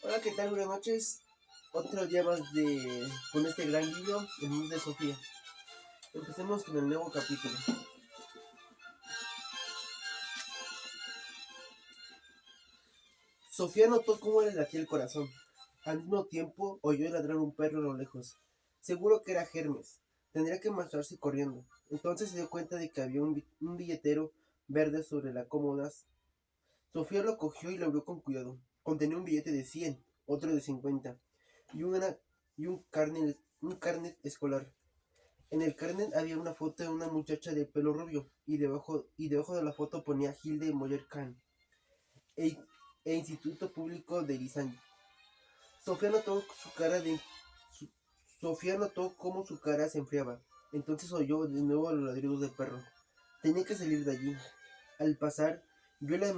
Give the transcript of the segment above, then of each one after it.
Hola, ¿qué tal? Buenas noches. Otro día más con este gran libro, El mundo de Sofía. Empecemos con el nuevo capítulo. Sofía notó cómo le latía el corazón. Al mismo tiempo, oyó ladrar un perro a lo lejos. Seguro que era Hermes. Tendría que marcharse corriendo. Entonces se dio cuenta de que había un billetero verde sobre la cómoda. Sofía lo cogió y lo abrió con cuidado. Contenía un billete de 100, otro de 50 y, un carnet escolar. En el carnet había una foto de una muchacha de pelo rubio y debajo de la foto ponía Hilde Moyer Khan e, Instituto Público de Design. Sofía notó su cara de su- Sofía notó cómo su cara se enfriaba. Entonces oyó de nuevo los ladridos del perro. Tenía que salir de allí. Al pasar, vio la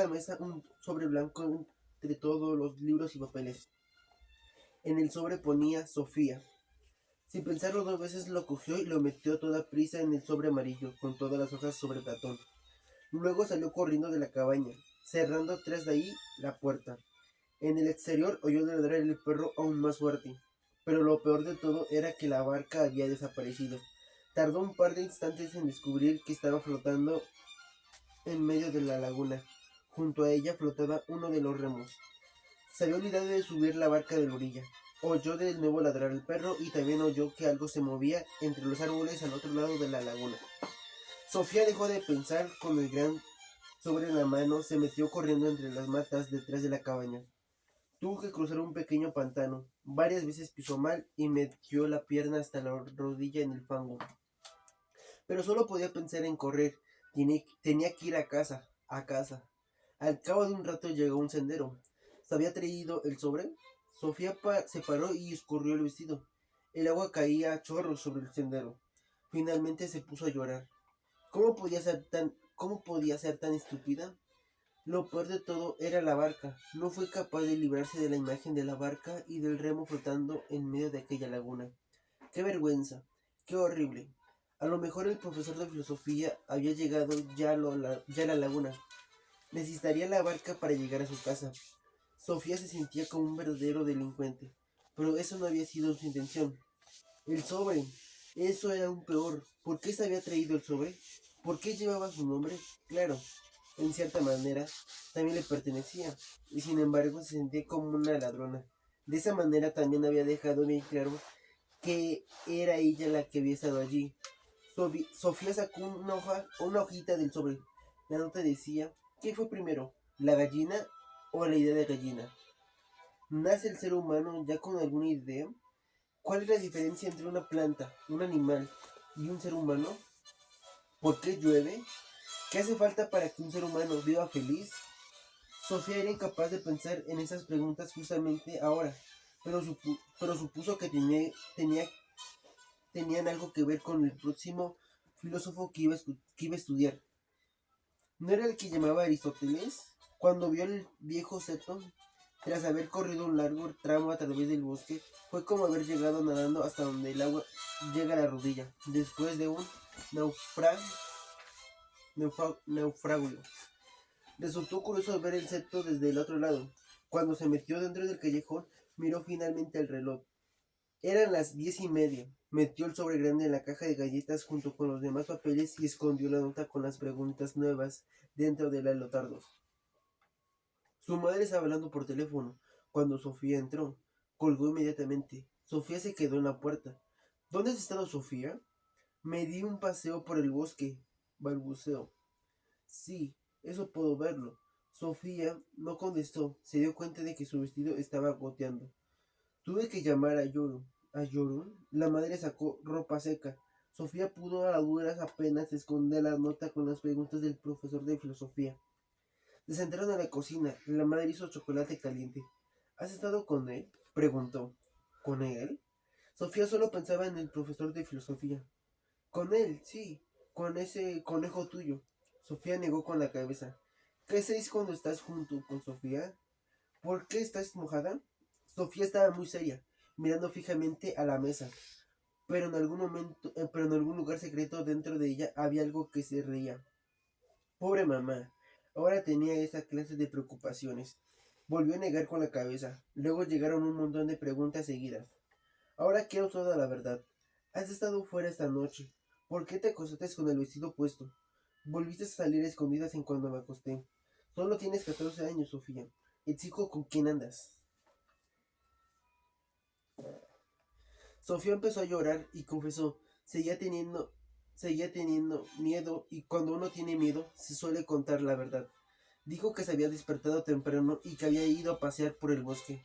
mesa un sobre blanco entre todos los libros y papeles. En el sobre ponía Sofía. Sin pensarlo dos veces lo cogió y lo metió a toda prisa en el sobre amarillo, con todas las hojas sobre Platón. Luego salió corriendo de la cabaña, cerrando tras de ahí la puerta. En el exterior oyó ladrar el perro aún más fuerte, pero lo peor de todo era que la barca había desaparecido. Tardó un par de instantes en descubrir que estaba flotando en medio de la laguna. Junto a ella flotaba uno de los remos. Se había olvidado de subir la barca de la orilla. Oyó de nuevo ladrar al perro y también oyó que algo se movía entre los árboles al otro lado de la laguna. Sofía dejó de pensar con el gran sobre la mano, se metió corriendo entre las matas detrás de la cabaña. Tuvo que cruzar un pequeño pantano. Varias veces pisó mal y metió la pierna hasta la rodilla en el fango. Pero solo podía pensar en correr. Tenía que ir a casa, a casa. Al cabo de un rato llegó a un sendero. ¿Se había traído el sobre? Sofía se paró y escurrió el vestido. El agua caía a chorros sobre el sendero. Finalmente se puso a llorar. ¿Cómo podía ser tan estúpida? Lo peor de todo era la barca. No fue capaz de librarse de la imagen de la barca y del remo flotando en medio de aquella laguna. ¡Qué vergüenza! ¡Qué horrible! A lo mejor el profesor de filosofía había llegado ya a la laguna. Necesitaría la barca para llegar a su casa. Sofía se sentía como un verdadero delincuente, pero eso no había sido su intención. El sobre. Eso era aún peor. ¿Por qué se había traído el sobre? ¿Por qué llevaba su nombre? Claro, en cierta manera, también le pertenecía, y sin embargo se sentía como una ladrona. De esa manera también había dejado bien claro que era ella la que había estado allí. Sofía sacó una hojita del sobre. La nota decía: ¿qué fue primero, la gallina o la idea de gallina? ¿Nace el ser humano ya con alguna idea? ¿Cuál es la diferencia entre una planta, un animal y un ser humano? ¿Por qué llueve? ¿Qué hace falta para que un ser humano viva feliz? Sofía era incapaz de pensar en esas preguntas justamente ahora, pero supuso que tenían algo que ver con el próximo filósofo que iba a estudiar. ¿No era el que llamaba Aristóteles? Cuando vio el viejo Seto, tras haber corrido un largo tramo a través del bosque, fue como haber llegado nadando hasta donde el agua llega a la rodilla, después de un naufragio. Resultó curioso ver el Seto desde el otro lado. Cuando se metió dentro del callejón, miró finalmente el reloj. Eran las 10:30. Metió el sobre grande en la caja de galletas junto con los demás papeles y escondió la nota con las preguntas nuevas dentro del alotardo. Su madre estaba hablando por teléfono. Cuando Sofía entró, colgó inmediatamente. Sofía se quedó en la puerta. ¿Dónde has estado, Sofía? Me di un paseo por el bosque, balbuceó. Sí, eso puedo verlo. Sofía no contestó. Se dio cuenta de que su vestido estaba goteando. Tuve que llamar a Yorun. ¿A Yorun? La madre sacó ropa seca. Sofía pudo a duras apenas esconder la nota con las preguntas del profesor de filosofía. Se sentaron en la cocina. La madre hizo chocolate caliente. ¿Has estado con él? Preguntó. ¿Con él? Sofía solo pensaba en el profesor de filosofía. Con él, sí. Con ese conejo tuyo. Sofía negó con la cabeza. ¿Qué hacéis cuando estás junto con Sofía? ¿Por qué estás mojada? Sofía estaba muy seria, mirando fijamente a la mesa, pero en algún lugar secreto dentro de ella había algo que se reía. Pobre mamá, ahora tenía esa clase de preocupaciones. Volvió a negar con la cabeza. Luego llegaron un montón de preguntas seguidas. Ahora quiero toda la verdad. Has estado fuera esta noche. ¿Por qué te acostaste con el vestido puesto? Volviste a salir a escondidas en cuando me acosté. Solo tienes 14 años, Sofía. El chico con quien andas. Sofía empezó a llorar y confesó. Seguía teniendo miedo y cuando uno tiene miedo se suele contar la verdad. Dijo que se había despertado temprano y que había ido a pasear por el bosque.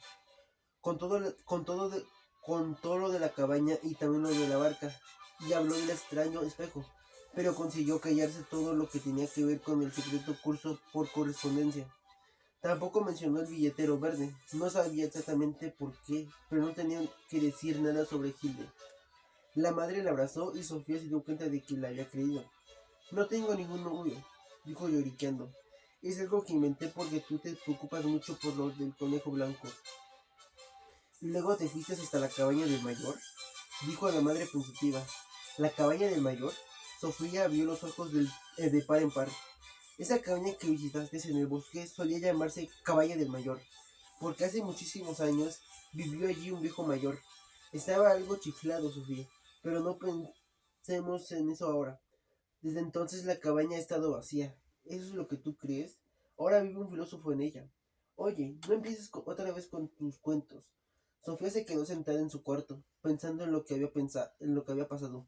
Con todo, con todo lo de la cabaña y también lo de la barca. Y habló del extraño espejo. Pero consiguió callarse todo lo que tenía que ver con el secreto curso por correspondencia. Tampoco mencionó el billetero verde. No sabía exactamente por qué, pero no tenía que decir nada sobre Hilde. La madre la abrazó y Sofía se dio cuenta de que la había creído. No tengo ningún novio, dijo lloriqueando. Es algo que inventé porque tú te preocupas mucho por lo del conejo blanco. Luego te fuiste hasta la cabaña del mayor, dijo la madre pensativa. ¿La cabaña del mayor? Sofía abrió los ojos de par en par. Esa cabaña que visitaste en el bosque solía llamarse Cabaña del Mayor, porque hace muchísimos años vivió allí un viejo mayor. Estaba algo chiflado, Sofía, pero no pensemos en eso ahora. Desde entonces la cabaña ha estado vacía. ¿Eso es lo que tú crees? Ahora vive un filósofo en ella. Oye, no empieces otra vez con tus cuentos. Sofía se quedó sentada en su cuarto, pensando en lo que había pasado.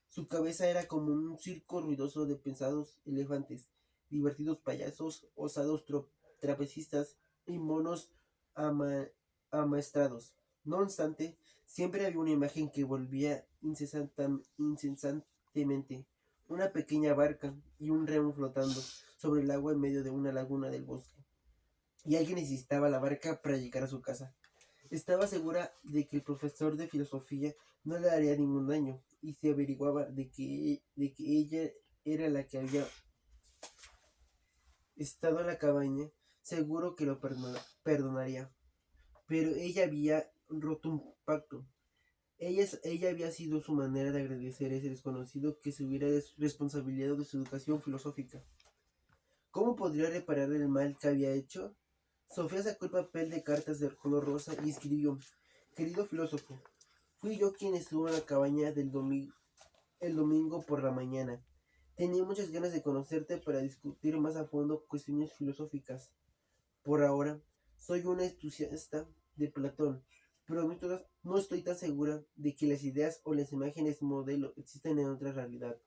Su cabeza era como un circo ruidoso de pensados elefantes, divertidos payasos, osados trapecistas y monos ama amaestrados. No obstante, siempre había una imagen que volvía incesantemente. Una pequeña barca y un remo flotando sobre el agua en medio de una laguna del bosque. Y alguien necesitaba la barca para llegar a su casa. Estaba segura de que el profesor de filosofía no le haría ningún daño, y se averiguaba de que ella era la que había estado en la cabaña, seguro que lo perdonaría. Pero ella había roto un pacto. Ella había sido su manera de agradecer a ese desconocido que se hubiera responsabilizado de su educación filosófica. ¿Cómo podría reparar el mal que había hecho? Sofía sacó el papel de cartas de color rosa y escribió: Querido filósofo, fui yo quien estuvo en la cabaña el domingo por la mañana. Tenía muchas ganas de conocerte para discutir más a fondo cuestiones filosóficas. Por ahora, soy una entusiasta de Platón, pero no estoy tan segura de que las ideas o las imágenes modelo existen en otra realidad.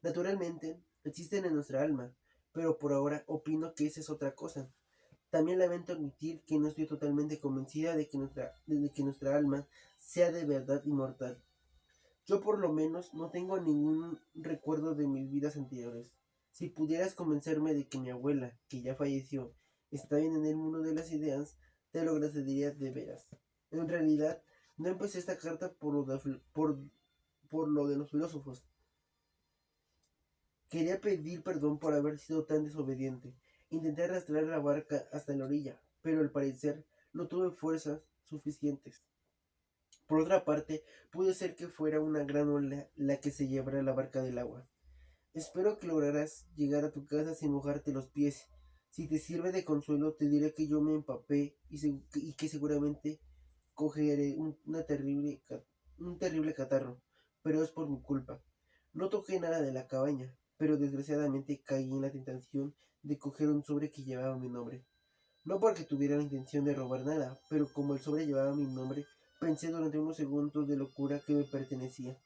Naturalmente, existen en nuestra alma, pero por ahora opino que esa es otra cosa. También lamento admitir que no estoy totalmente convencida de que nuestra alma sea de verdad inmortal. Yo por lo menos no tengo ningún recuerdo de mis vidas anteriores. Si pudieras convencerme de que mi abuela, que ya falleció, está bien en el mundo de las ideas, te lo agradecería de veras. En realidad, no empecé esta carta por lo de los filósofos. Quería pedir perdón por haber sido tan desobediente. Intenté arrastrar la barca hasta la orilla, pero al parecer no tuve fuerzas suficientes. Por otra parte, puede ser que fuera una gran ola la que se llevara la barca del agua. Espero que lograrás llegar a tu casa sin mojarte los pies. Si te sirve de consuelo, te diré que yo me empapé y que seguramente cogeré un terrible catarro, pero es por mi culpa. No toqué nada de la cabaña, pero desgraciadamente caí en la tentación de coger un sobre que llevaba mi nombre. No porque tuviera la intención de robar nada, pero como el sobre llevaba mi nombre, pensé durante unos segundos de locura que me pertenecía.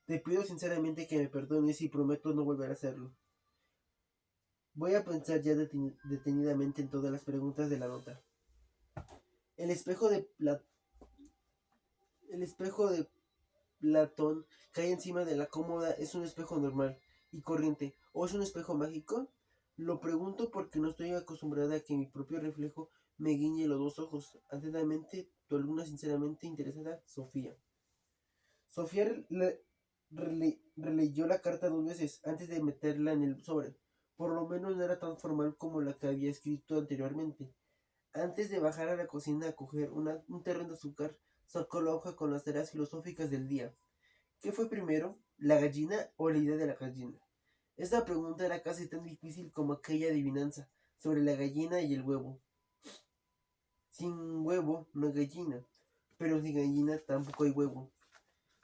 Te pido sinceramente que me perdones y prometo no volver a hacerlo. Voy a pensar ya detenidamente en todas las preguntas de la nota. El espejo de, Pla- el espejo de Platón que hay encima de la cómoda es un espejo normal y corriente, o es un espejo mágico. Lo pregunto porque no estoy acostumbrada a que mi propio reflejo me guiñe los dos ojos. Atentamente, tu alumna sinceramente interesada, Sofía. Sofía releyó la carta 2 veces antes de meterla en el sobre. Por lo menos no era tan formal como la que había escrito anteriormente. Antes de bajar a la cocina a coger un terrón de azúcar, sacó la hoja con las tareas filosóficas del día. ¿Qué fue primero, la gallina o la idea de la gallina? Esta pregunta era casi tan difícil como aquella adivinanza sobre la gallina y el huevo. huevo no hay gallina, pero sin gallina tampoco hay huevo.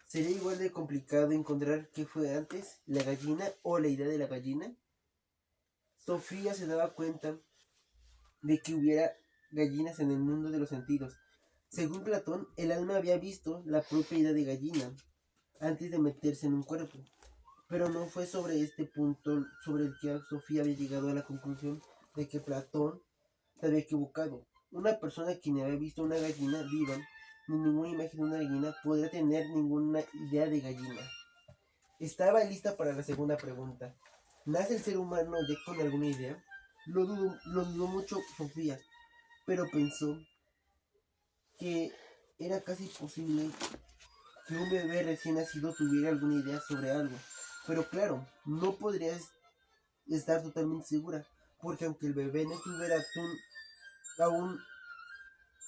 ¿Sería igual de complicado encontrar qué fue antes, la gallina o la idea de la gallina? Sofía se daba cuenta de que hubiera gallinas en el mundo de los sentidos. Según Platón, el alma había visto la propia idea de gallina antes de meterse en un cuerpo. Pero no fue sobre este punto sobre el que Sofía había llegado a la conclusión de que Platón se había equivocado. Una persona que no había visto una gallina viva, ni ninguna imagen de una gallina, podría tener ninguna idea de gallina. Estaba lista para la segunda pregunta. ¿Nace el ser humano ya con alguna idea? Lo dudó mucho Sofía, pero pensó que era casi posible que un bebé recién nacido tuviera alguna idea sobre algo. Pero claro, no podría estar totalmente segura, porque aunque el bebé no estuviera aún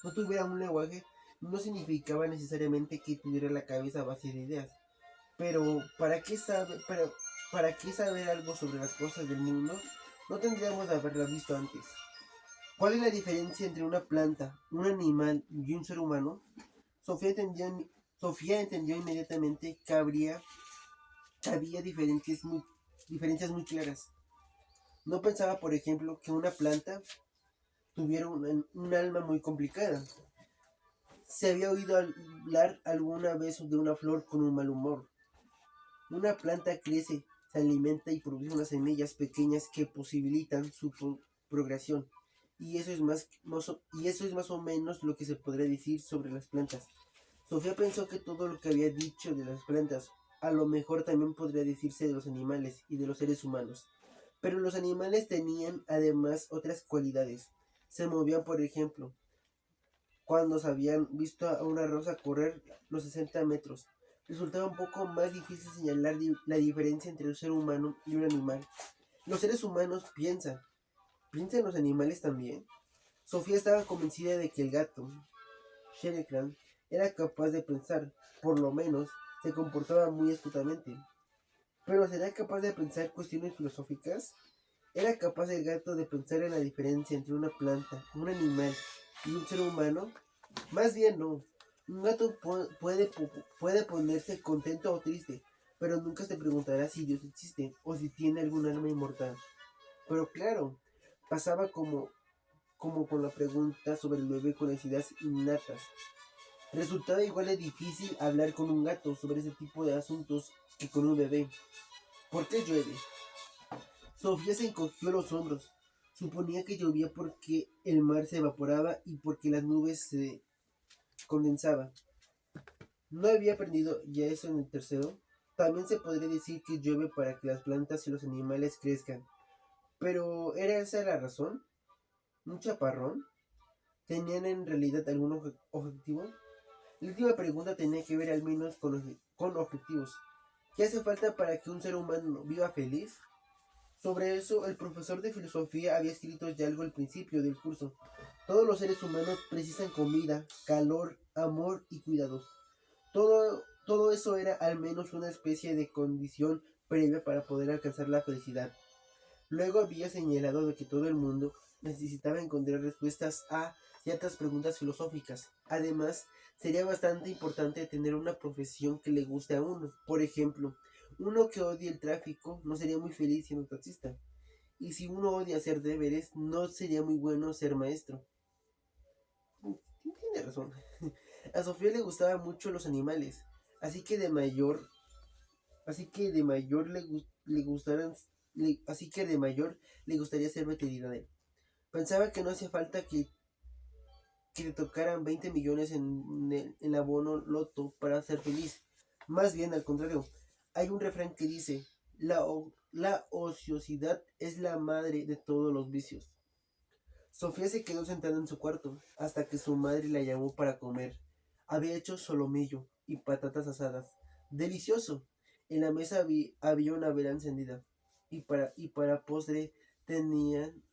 no tuviera un lenguaje, no significaba necesariamente que tuviera la cabeza vacía de ideas. Pero ¿para qué saber algo sobre las cosas del mundo? No tendríamos de haberla visto antes. ¿Cuál es la diferencia entre una planta, un animal y un ser humano? Sofía entendió, Sofía entendió inmediatamente que había diferencias muy claras. No pensaba, por ejemplo, que una planta tuviera un alma muy complicada. Se había oído hablar alguna vez de una flor con un mal humor. Una planta crece, se alimenta y produce unas semillas pequeñas que posibilitan su progresión. Y eso es más o menos lo que se podría decir sobre las plantas. Sofía pensó que todo lo que había dicho de las plantas, a lo mejor también podría decirse de los animales y de los seres humanos. Pero los animales tenían además otras cualidades. Se movían, por ejemplo, cuando se habían visto a una rosa correr los 60 metros. Resultaba un poco más difícil señalar la diferencia entre un ser humano y un animal. Los seres humanos ¿piensan los animales también? Sofía estaba convencida de que el gato, Shere era capaz de pensar, por lo menos se comportaba muy astutamente. Pero ¿será capaz de pensar cuestiones filosóficas? ¿Era capaz el gato de pensar en la diferencia entre una planta, un animal y un ser humano? Más bien no. Un gato puede ponerse contento o triste, pero nunca se preguntará si Dios existe o si tiene algún alma inmortal. Pero claro, pasaba como con la pregunta sobre el bebé con las ideas innatas. Resultaba igual de difícil hablar con un gato sobre ese tipo de asuntos que con un bebé. ¿Por qué llueve? Sofía se encogió los hombros. Suponía que llovía porque el mar se evaporaba y porque las nubes se condensaban. ¿No había aprendido ya eso en el tercero? También se podría decir que llueve para que las plantas y los animales crezcan. Pero ¿era esa la razón? ¿Un chaparrón? ¿Tenían en realidad algún objetivo? La última pregunta tenía que ver al menos con objetivos. ¿Qué hace falta para que un ser humano viva feliz? Sobre eso, el profesor de filosofía había escrito ya algo al principio del curso. Todos los seres humanos precisan comida, calor, amor y cuidados. Todo eso era al menos una especie de condición previa para poder alcanzar la felicidad. Luego había señalado de que todo el mundo necesitaba encontrar respuestas a ciertas preguntas filosóficas. Además, sería bastante importante tener una profesión que le guste a uno. Por ejemplo, uno que odie el tráfico no sería muy feliz siendo taxista. Y si uno odia hacer deberes, no sería muy bueno ser maestro. Tiene razón. A Sofía le gustaban mucho los animales, así que de mayor, le gustaran, así que de mayor le gustaría ser veterinario. Pensaba que no hacía falta que le tocaran 20 millones en abono loto para ser feliz. Más bien al contrario, hay un refrán que dice, la ociosidad es la madre de todos los vicios. Sofía se quedó sentada en su cuarto hasta que su madre la llamó para comer. Había hecho solomillo y patatas asadas. ¡Delicioso! En la mesa había una vela encendida y para postre tenían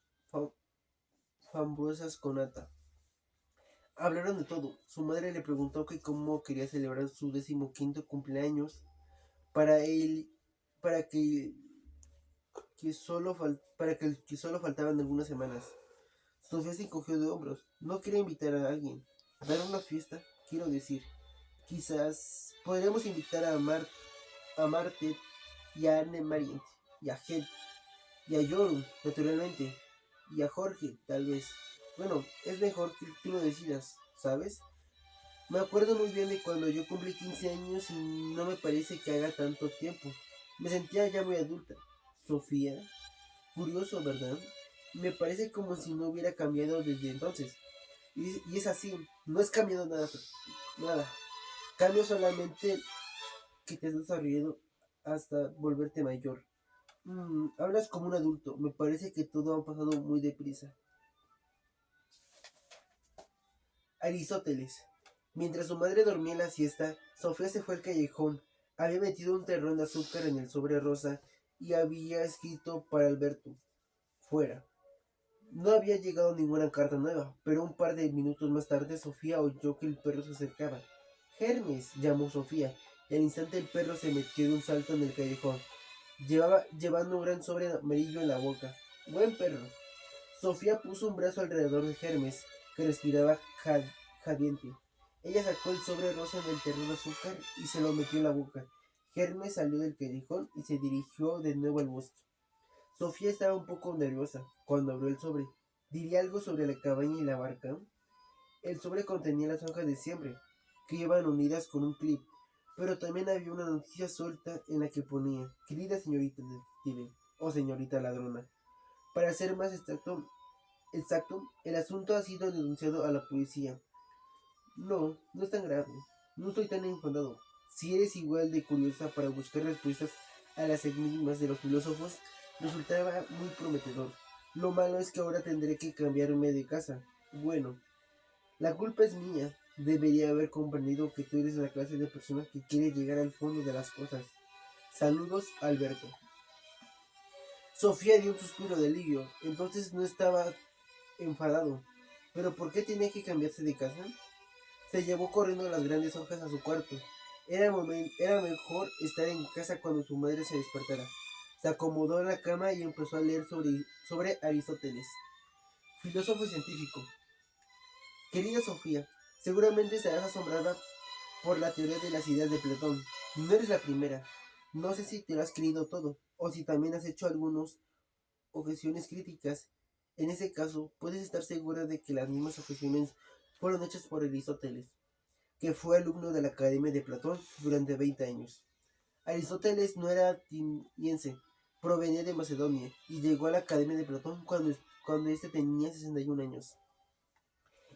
frambuesas con nata. Hablaron de todo. Su madre le preguntó que cómo quería celebrar su 15º cumpleaños para él, para que solo faltaban algunas semanas. Sofía se encogió de hombros. No quería invitar a alguien. dar una fiesta, quiero decir. Quizás podremos invitar a Marte y a Anne Mariente y a Gel y a Yoru, naturalmente, y a Jorge, tal vez. Bueno, es mejor que tú lo decidas, ¿sabes? Me acuerdo muy bien de cuando yo cumplí 15 años y no me parece que haga tanto tiempo. Me sentía ya muy adulta. Sofía, curioso, ¿verdad? Me parece como si no hubiera cambiado desde entonces. Y es así, no has cambiado nada, nada. Cambio solamente que te has desarrollado hasta volverte mayor. Hablas como un adulto, me parece que todo ha pasado muy deprisa. Aristóteles. Mientras su madre dormía en la siesta, Sofía se fue al callejón. Había metido un terrón de azúcar en el sobre rosa y había escrito para Alberto. Fuera. No había llegado ninguna carta nueva, pero un par de minutos más tarde Sofía oyó que el perro se acercaba. Hermes, llamó Sofía, y al instante el perro se metió de un salto en el callejón. Llevando un gran sobre amarillo en la boca. Buen perro. Sofía puso un brazo alrededor de Hermes, que respiraba jadeante. Ella sacó el sobre rosa del terreno de azúcar y se lo metió en la boca. Hermes salió del callejón y se dirigió de nuevo al bosque. Sofía estaba un poco nerviosa cuando abrió el sobre. ¿Diría algo sobre la cabaña y la barca? El sobre contenía las hojas de siempre, que iban unidas con un clip, pero también había una noticia suelta en la que ponía, querida señorita detective, o señorita ladrona. Para ser más exacto, el asunto ha sido denunciado a la policía. No, no es tan grave. No estoy tan enfadado. Si eres igual de curiosa para buscar respuestas a las enigmas de los filósofos, resultaba muy prometedor. Lo malo es que ahora tendré que cambiarme de casa. Bueno, la culpa es mía. Debería haber comprendido que tú eres la clase de persona que quiere llegar al fondo de las cosas. Saludos, Alberto. Sofía dio un suspiro de alivio. Entonces no estaba enfadado. ¿Pero por qué tenía que cambiarse de casa? Se llevó corriendo las grandes hojas a su cuarto. Era mejor estar en casa cuando su madre se despertara. Se acomodó en la cama y empezó a leer sobre Aristóteles, filósofo y científico. Querida Sofía, seguramente estarás asombrada por la teoría de las ideas de Platón. No eres la primera. No sé si te lo has creído todo, o si también has hecho algunas objeciones críticas. En ese caso, puedes estar segura de que las mismas objeciones fueron hechas por Aristóteles, que fue alumno de la Academia de Platón durante 20 años. Aristóteles no era ateniense, provenía de Macedonia y llegó a la Academia de Platón cuando éste tenía 61 años.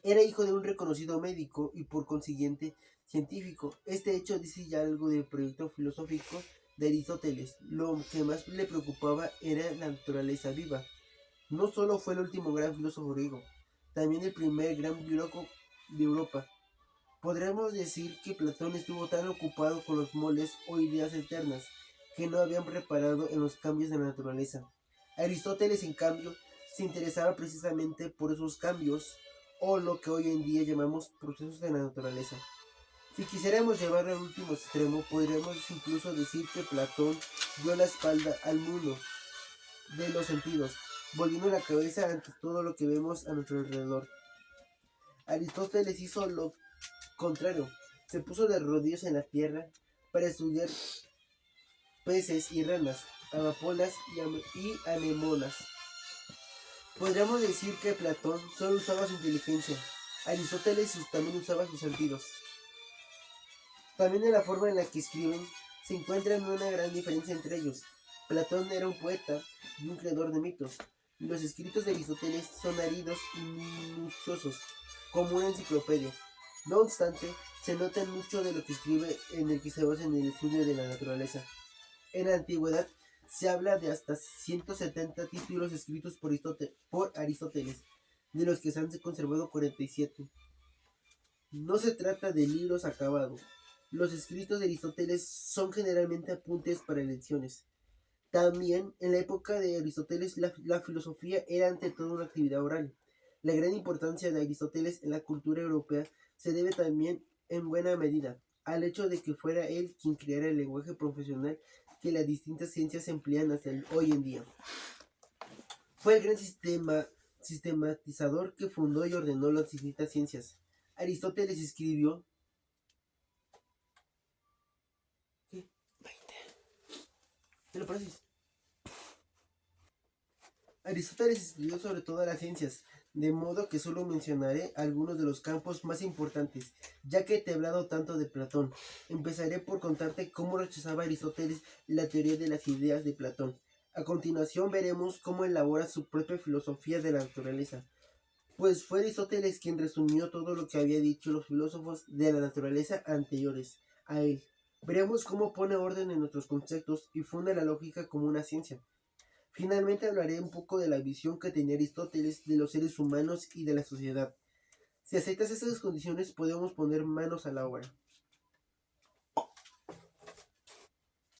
Era hijo de un reconocido médico y por consiguiente científico. Este hecho dice ya algo del proyecto filosófico de Aristóteles. Lo que más le preocupaba era la naturaleza viva. No solo fue el último gran filósofo griego, también el primer gran biólogo de Europa. Podríamos decir que Platón estuvo tan ocupado con los moles o ideas eternas que no habían reparado en los cambios de la naturaleza. Aristóteles, en cambio, se interesaba precisamente por esos cambios o lo que hoy en día llamamos procesos de la naturaleza. Si quisiéramos llevarlo al último extremo, podríamos incluso decir que Platón dio la espalda al mundo de los sentidos, volviendo la cabeza ante todo lo que vemos a nuestro alrededor. Aristóteles hizo lo contrario, se puso de rodillas en la tierra para estudiar peces y ranas, amapolas y anemonas. Podríamos decir que Platón solo usaba su inteligencia, Aristóteles también usaba sus sentidos. También en la forma en la que escriben se encuentra una gran diferencia entre ellos. Platón era un poeta y un creador de mitos. Los escritos de Aristóteles son áridos y minuciosos, como una enciclopedia. No obstante, se nota mucho de lo que escribe en el que se basa en el estudio de la naturaleza. En la antigüedad se habla de hasta 170 títulos escritos por Aristóteles, de los que se han conservado 47. No se trata de libros acabados. Los escritos de Aristóteles son generalmente apuntes para lecciones. También, en la época de Aristóteles, la filosofía era ante todo una actividad oral. La gran importancia de Aristóteles en la cultura europea se debe también, en buena medida, al hecho de que fuera él quien creara el lenguaje profesional que las distintas ciencias emplean hasta hoy en día. Fue el gran sistematizador que fundó y ordenó las distintas ciencias. Aristóteles escribió... ¿Qué? ¿Qué le pareces? Aristóteles escribió sobre todas las ciencias, de modo que solo mencionaré algunos de los campos más importantes, ya que te he hablado tanto de Platón. Empezaré por contarte cómo rechazaba Aristóteles la teoría de las ideas de Platón. A continuación veremos cómo elabora su propia filosofía de la naturaleza, pues fue Aristóteles quien resumió todo lo que habían dicho los filósofos de la naturaleza anteriores a él. Veremos cómo pone orden en nuestros conceptos y funda la lógica como una ciencia. Finalmente hablaré un poco de la visión que tenía Aristóteles de los seres humanos y de la sociedad. Si aceptas estas condiciones podemos poner manos a la obra.